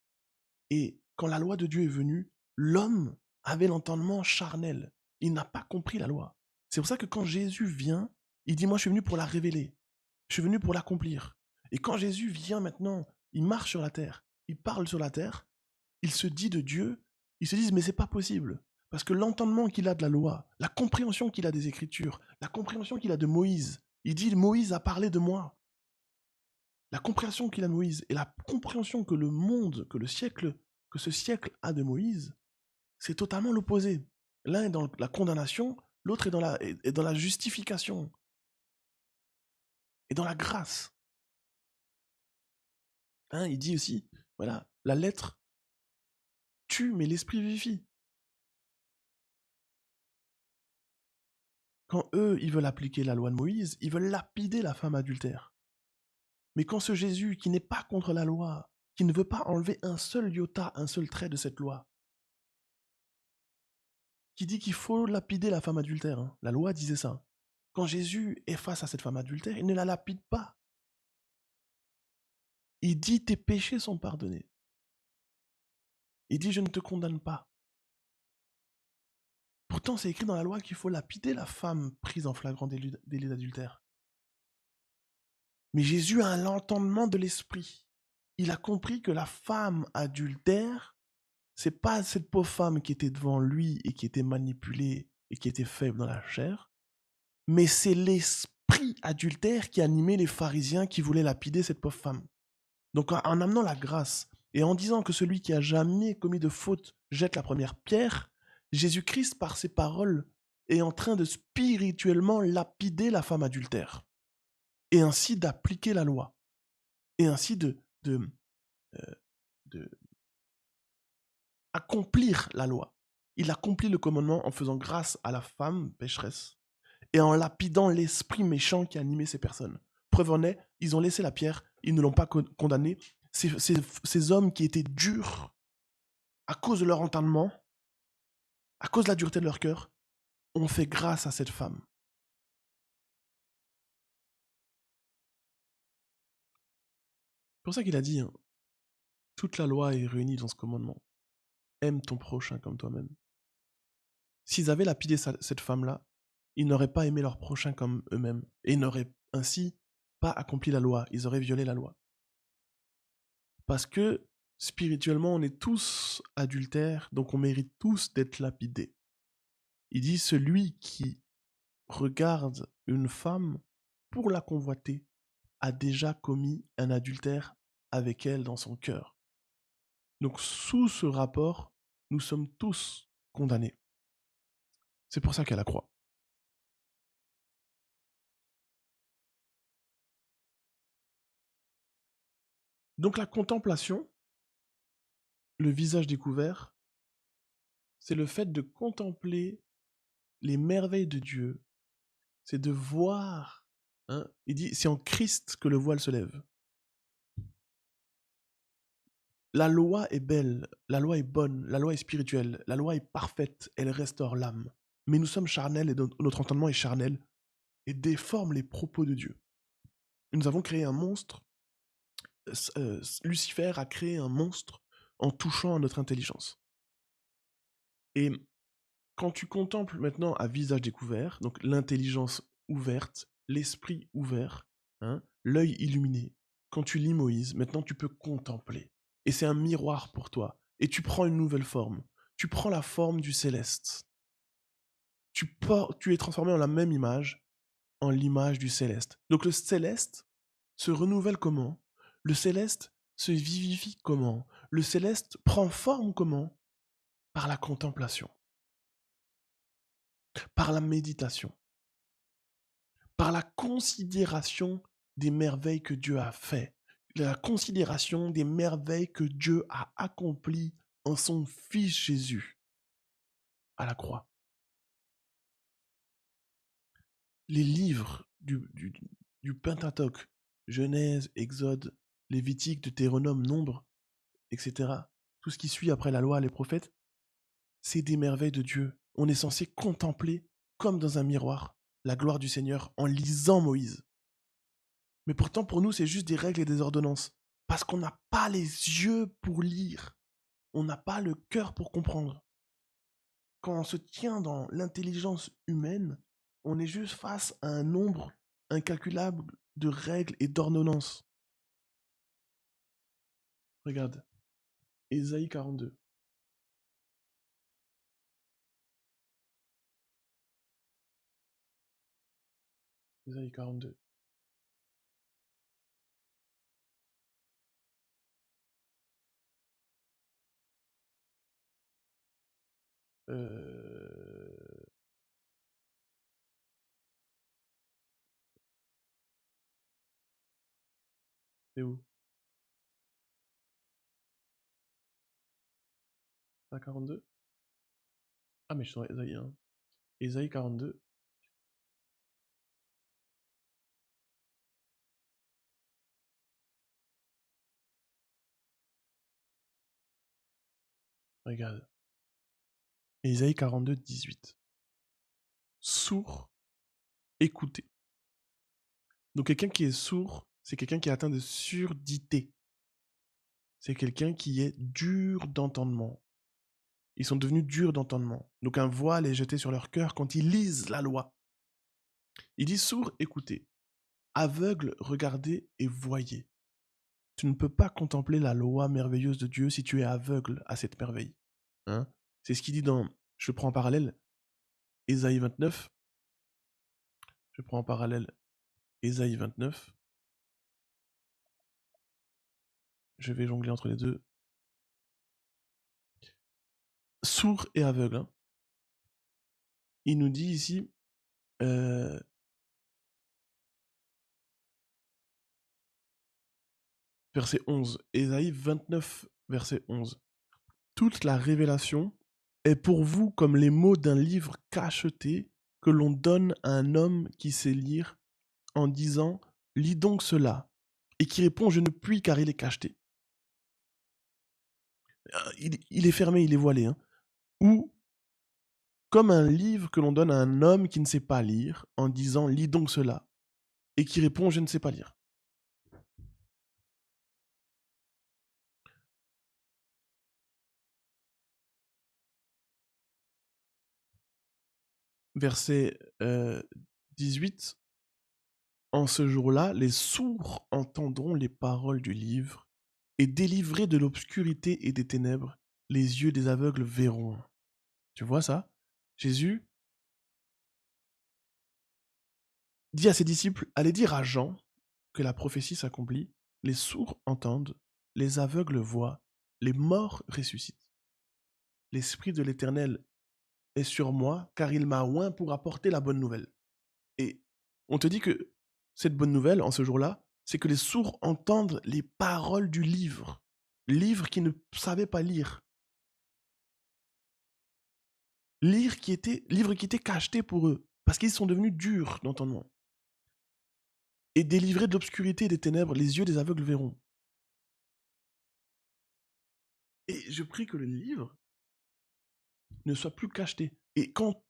Et quand la loi de Dieu est venue, l'homme avait l'entendement charnel. Il n'a pas compris la loi. C'est pour ça que quand Jésus vient, il dit, moi je suis venu pour la révéler. Je suis venu pour l'accomplir. Et quand Jésus vient maintenant, il marche sur la terre, il parle sur la terre, il se dit de Dieu, ils se disent, mais c'est pas possible. Parce que l'entendement qu'il a de la loi, la compréhension qu'il a des Écritures, la compréhension qu'il a de Moïse, il dit, Moïse a parlé de moi. La compréhension qu'il a de Moïse et la compréhension que le monde, que ce siècle a de Moïse, c'est totalement l'opposé. L'un est dans la condamnation, l'autre est dans la justification et dans la grâce. Hein, il dit aussi, voilà, la lettre tue, mais l'esprit vivifie. Quand eux, ils veulent appliquer la loi de Moïse, ils veulent lapider la femme adultère. Mais quand ce Jésus, qui n'est pas contre la loi, qui ne veut pas enlever un seul iota, un seul trait de cette loi, qui dit qu'il faut lapider la femme adultère, hein, la loi disait ça. Quand Jésus est face à cette femme adultère, il ne la lapide pas. Il dit tes péchés sont pardonnés. Il dit je ne te condamne pas. Pourtant, c'est écrit dans la loi qu'il faut lapider la femme prise en flagrant délit d'adultère. Mais Jésus a un entendement de l'esprit. Il a compris que la femme adultère, c'est pas cette pauvre femme qui était devant lui et qui était manipulée et qui était faible dans la chair, mais c'est l'esprit adultère qui animait les pharisiens qui voulaient lapider cette pauvre femme. Donc en amenant la grâce et en disant que celui qui a jamais commis de faute jette la première pierre, Jésus-Christ, par ses paroles, est en train de spirituellement lapider la femme adultère et ainsi d'appliquer la loi et ainsi de accomplir la loi. Il accomplit le commandement en faisant grâce à la femme pécheresse et en lapidant l'esprit méchant qui animait ces personnes. Preuve en est, ils ont laissé la pierre, ils ne l'ont pas condamné. Ces hommes qui étaient durs à cause de leur entendement, à cause de la dureté de leur cœur, ont fait grâce à cette femme. C'est pour ça qu'il a dit, hein, toute la loi est réunie dans ce commandement. Aime ton prochain comme toi-même. S'ils avaient lapidé cette femme-là, ils n'auraient pas aimé leur prochain comme eux-mêmes. Et ils n'auraient ainsi pas accompli la loi. Ils auraient violé la loi. Parce que spirituellement, on est tous adultères, donc on mérite tous d'être lapidés. Il dit, celui qui regarde une femme pour la convoiter a déjà commis un adultère avec elle dans son cœur. Donc sous ce rapport, nous sommes tous condamnés. C'est pour ça qu'à la croix. Donc la contemplation, le visage découvert, c'est le fait de contempler les merveilles de Dieu. C'est de voir, hein, il dit, c'est en Christ que le voile se lève. La loi est belle, la loi est bonne, la loi est spirituelle, la loi est parfaite, elle restaure l'âme. Mais nous sommes charnels et notre entendement est charnel et déforme les propos de Dieu. Nous avons créé un monstre, Lucifer a créé un monstre en touchant à notre intelligence. Et quand tu contemples maintenant à visage découvert, donc l'intelligence ouverte, l'esprit ouvert, hein, l'œil illuminé, quand tu lis Moïse, maintenant tu peux contempler. Et c'est un miroir pour toi. Et tu prends une nouvelle forme. Tu prends la forme du céleste. Tu es transformé en la même image, en l'image du céleste. Donc le céleste se renouvelle comment? Le céleste se vivifie comment? Le céleste prend forme comment? Par la contemplation, par la méditation, par la considération des merveilles que Dieu a fait, la considération des merveilles que Dieu a accomplies en son Fils Jésus à la croix. Les livres du Pentateuque, Genèse, Exode, Lévitique, Deutéronome, Nombre, etc., tout ce qui suit après la loi, les prophètes, c'est des merveilles de Dieu. On est censé contempler, comme dans un miroir, la gloire du Seigneur en lisant Moïse. Mais pourtant, pour nous, c'est juste des règles et des ordonnances. Parce qu'on n'a pas les yeux pour lire. On n'a pas le cœur pour comprendre. Quand on se tient dans l'intelligence humaine, on est juste face à un nombre incalculable de règles et d'ordonnances. Regarde, Ésaïe 42. Ésaïe 42. Euh... C'est où? À 42? Ah, mais je suis dans Ésaïe 1. Ésaïe 42. Regarde. Ésaïe 42, 18. Sourd, écoutez. Donc quelqu'un qui est sourd, c'est quelqu'un qui est atteint de surdité. C'est quelqu'un qui est dur d'entendement. Ils sont devenus durs d'entendement. Donc un voile est jeté sur leur cœur quand ils lisent la loi. Il dit sourd, écoutez. Aveugle, regardez et voyez. Tu ne peux pas contempler la loi merveilleuse de Dieu si tu es aveugle à cette merveille. Hein? C'est ce qu'il dit dans, je prends en parallèle, Ésaïe 29. Je prends en parallèle Ésaïe 29. Je vais jongler entre les deux. Sourd et aveugle. Hein. Il nous dit ici, verset 11, Ésaïe 29, verset 11. Toute la révélation est pour vous comme les mots d'un livre cacheté que l'on donne à un homme qui sait lire en disant « Lis donc cela » et qui répond « Je ne puis car il est cacheté ». Il est fermé, il est voilé. Hein. Ou comme un livre que l'on donne à un homme qui ne sait pas lire en disant « Lis donc cela » et qui répond « Je ne sais pas lire ». Verset 18. En ce jour-là, les sourds entendront les paroles du livre, et délivrés de l'obscurité et des ténèbres, les yeux des aveugles verront. Tu vois ça? Jésus dit à ses disciples, allez dire à Jean que la prophétie s'accomplit, les sourds entendent, les aveugles voient, les morts ressuscitent. L'Esprit de l'Éternel est sur moi, car il m'a oint pour apporter la bonne nouvelle. Et on te dit que cette bonne nouvelle, en ce jour-là, c'est que les sourds entendent les paroles du livre. Livre qu'ils ne savaient pas lire. Livre qui était cacheté pour eux, parce qu'ils sont devenus durs d'entendement. Et délivrés de l'obscurité et des ténèbres, les yeux des aveugles verront. Et je prie que le livre ne soit plus cacheté. Et quand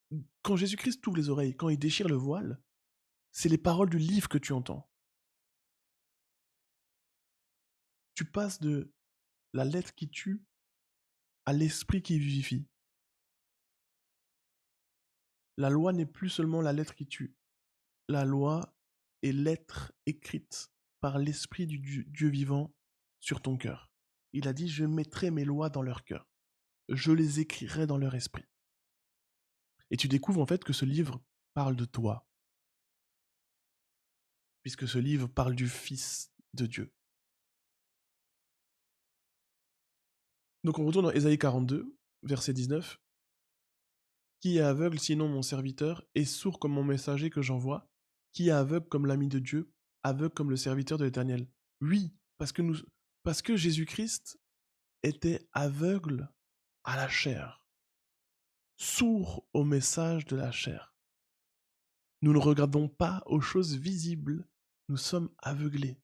Jésus-Christ t'ouvre les oreilles, quand il déchire le voile, c'est les paroles du livre que tu entends. Tu passes de la lettre qui tue à l'esprit qui vivifie. La loi n'est plus seulement la lettre qui tue. La loi est l'être écrite par l'esprit du Dieu vivant sur ton cœur. Il a dit, je mettrai mes lois dans leur cœur. Je les écrirai dans leur esprit. Et tu découvres en fait que ce livre parle de toi. Puisque ce livre parle du Fils de Dieu. Donc on retourne dans Ésaïe 42, verset 19. Qui est aveugle sinon mon serviteur, et sourd comme mon messager que j'envoie? Qui est aveugle comme l'ami de Dieu, aveugle comme le serviteur de l'Éternel? Oui, parce que Jésus-Christ était aveugle à la chair, sourd au message de la chair. Nous ne regardons pas aux choses visibles, nous sommes aveuglés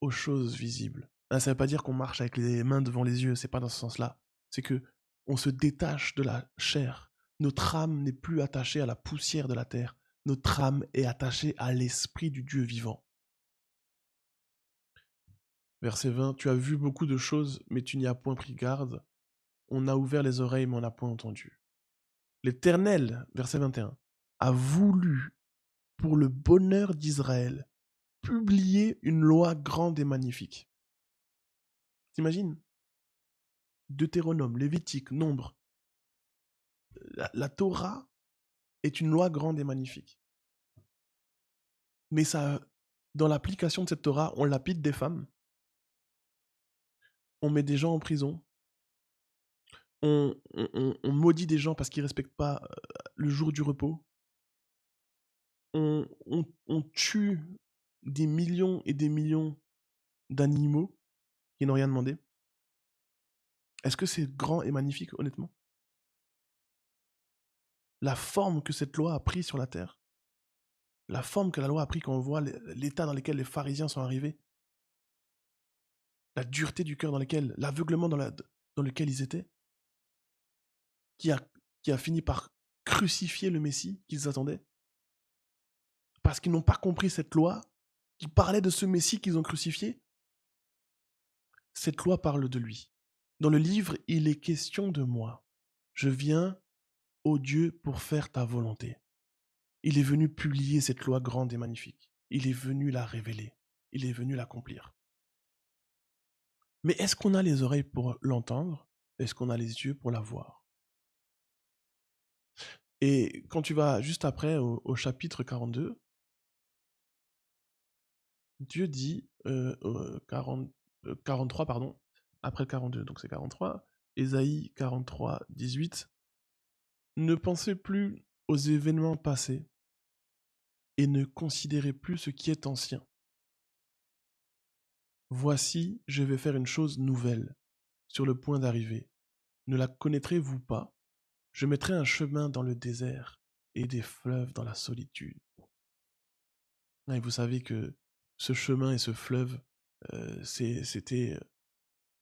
aux choses visibles. Ça ne veut pas dire qu'on marche avec les mains devant les yeux, c'est pas dans ce sens-là. C'est que on se détache de la chair. Notre âme n'est plus attachée à la poussière de la terre. Notre âme est attachée à l'esprit du Dieu vivant. Verset 20, tu as vu beaucoup de choses, mais tu n'y as point pris garde. On a ouvert les oreilles, mais on n'a point entendu. L'Éternel, verset 21, a voulu, pour le bonheur d'Israël, publier une loi grande et magnifique. T'imagines? Deutéronome, Lévitique, Nombre. La Torah est une loi grande et magnifique. Mais ça, dans l'application de cette Torah, on lapide des femmes, on met des gens en prison, on maudit des gens parce qu'ils ne respectent pas le jour du repos, on tue des millions et des millions d'animaux qui n'ont rien demandé. Est-ce que c'est grand et magnifique, honnêtement? La forme que cette loi a pris sur la terre, la forme que la loi a pris quand on voit l'état dans lequel les pharisiens sont arrivés, la dureté du cœur dans lequel, l'aveuglement dans lequel ils étaient, qui a, qui a fini par crucifier le Messie qu'ils attendaient, parce qu'ils n'ont pas compris cette loi qui parlait de ce Messie qu'ils ont crucifié. Cette loi parle de lui. Dans le livre, il est question de moi. Je viens, ô Dieu, pour faire ta volonté. Il est venu publier cette loi grande et magnifique. Il est venu la révéler. Il est venu l'accomplir. Mais est-ce qu'on a les oreilles pour l'entendre? Est-ce qu'on a les yeux pour la voir? Et quand tu vas juste après au chapitre 42, Dieu dit, 43, pardon, après le 42, donc c'est 43, Ésaïe 43, 18, ne pensez plus aux événements passés et ne considérez plus ce qui est ancien. Voici, je vais faire une chose nouvelle, sur le point d'arriver. Ne la connaîtrez-vous pas? Je mettrai un chemin dans le désert et des fleuves dans la solitude. Et vous savez que ce chemin et ce fleuve, c'était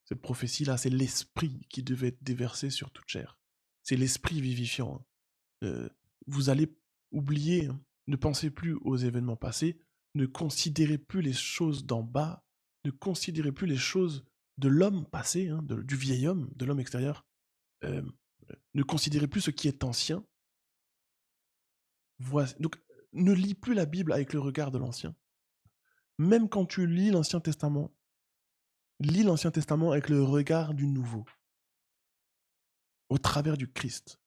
cette prophétie-là, c'est l'esprit qui devait être déversé sur toute chair. C'est l'esprit vivifiant. Vous allez oublier, hein. Ne pensez plus aux événements passés, ne considérez plus les choses d'en bas, ne considérez plus les choses de l'homme passé, hein, du vieil homme, de l'homme extérieur. Euh, ne considérez plus ce qui est ancien. Donc, ne lis plus la Bible avec le regard de l'ancien. Même quand tu lis l'Ancien Testament, lis l'Ancien Testament avec le regard du Nouveau, au travers du Christ,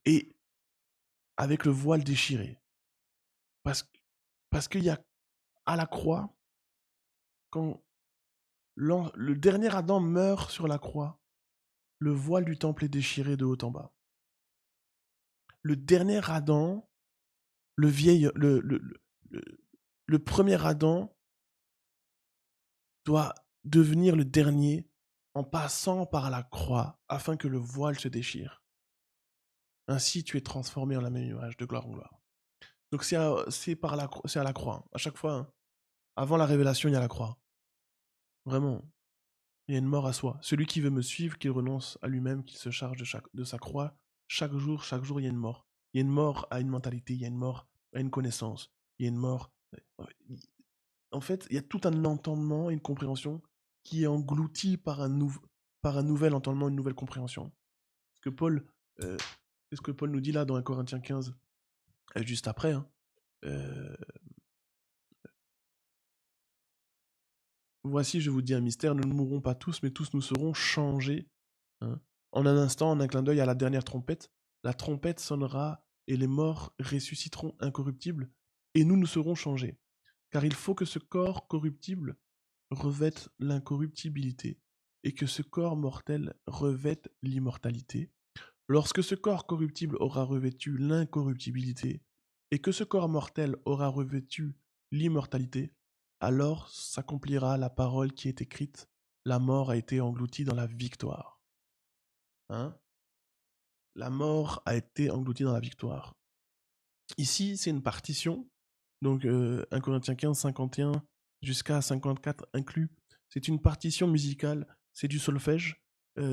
et avec le voile déchiré. Parce qu'il y a à la croix, quand le dernier Adam meurt sur la croix, le voile du temple est déchiré de haut en bas. Le dernier Adam, le premier Adam doit devenir le dernier en passant par la croix afin que le voile se déchire. Ainsi, tu es transformé en la même image de gloire en gloire. Donc c'est à la croix, hein. À chaque fois, hein. Avant la révélation, il y a la croix. Vraiment. Il y a une mort à soi. Celui qui veut me suivre, qu'il renonce à lui-même, qu'il se charge de sa croix. Chaque jour, il y a une mort. Il y a une mort à une mentalité, il y a une mort à une connaissance, il y a une mort. En fait, il y a tout un entendement, une compréhension qui est englouti par un nouvel entendement, une nouvelle compréhension. Ce que Paul, euh, c'est ce que Paul nous dit là dans 1 Corinthiens 15, juste après. Hein. Euh, Voici, je vous dis un mystère, nous ne mourrons pas tous, mais tous nous serons changés. Hein. En un instant, en un clin d'œil à la dernière trompette, la trompette sonnera et les morts ressusciteront incorruptibles, et nous serons changés. Car il faut que ce corps corruptible revête l'incorruptibilité, et que ce corps mortel revête l'immortalité. Lorsque ce corps corruptible aura revêtu l'incorruptibilité, et que ce corps mortel aura revêtu l'immortalité, alors s'accomplira la parole qui est écrite, la mort a été engloutie dans la victoire. Hein? La mort a été engloutie dans la victoire. Ici, c'est une partition, donc 1 Corinthiens 15, 51 jusqu'à 54 inclus. C'est une partition musicale, c'est du solfège.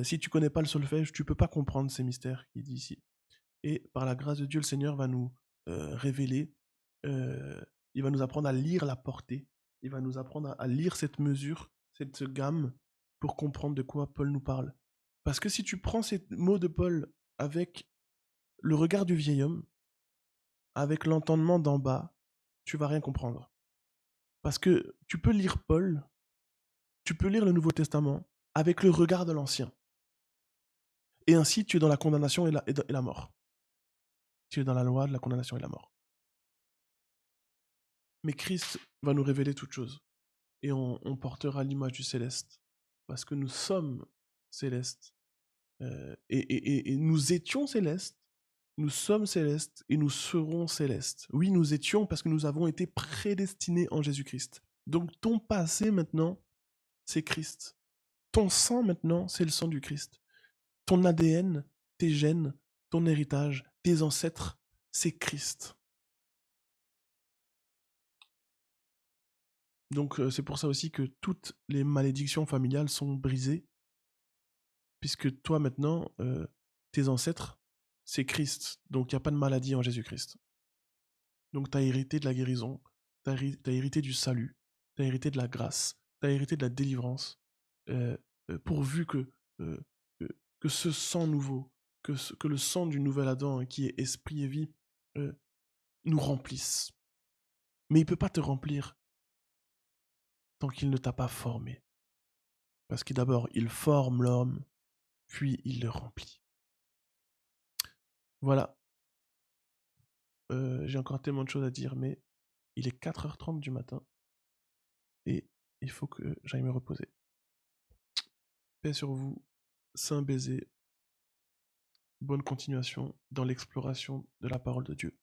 Si tu connais pas le solfège, tu peux pas comprendre ces mystères qu'il dit ici. Et par la grâce de Dieu, le Seigneur va nous révéler, il va nous apprendre à lire la portée, il va nous apprendre à lire cette mesure, cette gamme, pour comprendre de quoi Paul nous parle. Parce que si tu prends ces mots de Paul avec le regard du vieil homme, avec l'entendement d'en bas, tu vas rien comprendre. Parce que tu peux lire Paul, tu peux lire le Nouveau Testament avec le regard de l'Ancien. Et ainsi, tu es dans la condamnation et la mort. Tu es dans la loi de la condamnation et la mort. Mais Christ va nous révéler toutes choses. Et on portera l'image du céleste. Parce que nous sommes célestes. Et nous étions célestes. Nous sommes célestes et nous serons célestes. Oui, nous étions parce que nous avons été prédestinés en Jésus-Christ. Donc ton passé maintenant, c'est Christ. Ton sang maintenant, c'est le sang du Christ. Ton ADN, tes gènes, ton héritage, tes ancêtres, c'est Christ. Donc c'est pour ça aussi que toutes les malédictions familiales sont brisées puisque toi maintenant, tes ancêtres, c'est Christ, donc il n'y a pas de maladie en Jésus-Christ. Donc tu as hérité de la guérison, tu as hérité du salut, tu as hérité de la grâce, tu as hérité de la délivrance, euh, pourvu euh, que, que ce sang nouveau, que le sang du nouvel Adam, hein, qui est esprit et vie, euh, nous remplisse. Mais il ne peut pas te remplir tant qu'il ne t'a pas formé. Parce que d'abord, il forme l'homme, puis il le remplit. Voilà, j'ai encore tellement de choses à dire, mais il est 4h30 du matin et il faut que j'aille me reposer. Paix sur vous, saint baiser, bonne continuation dans l'exploration de la parole de Dieu.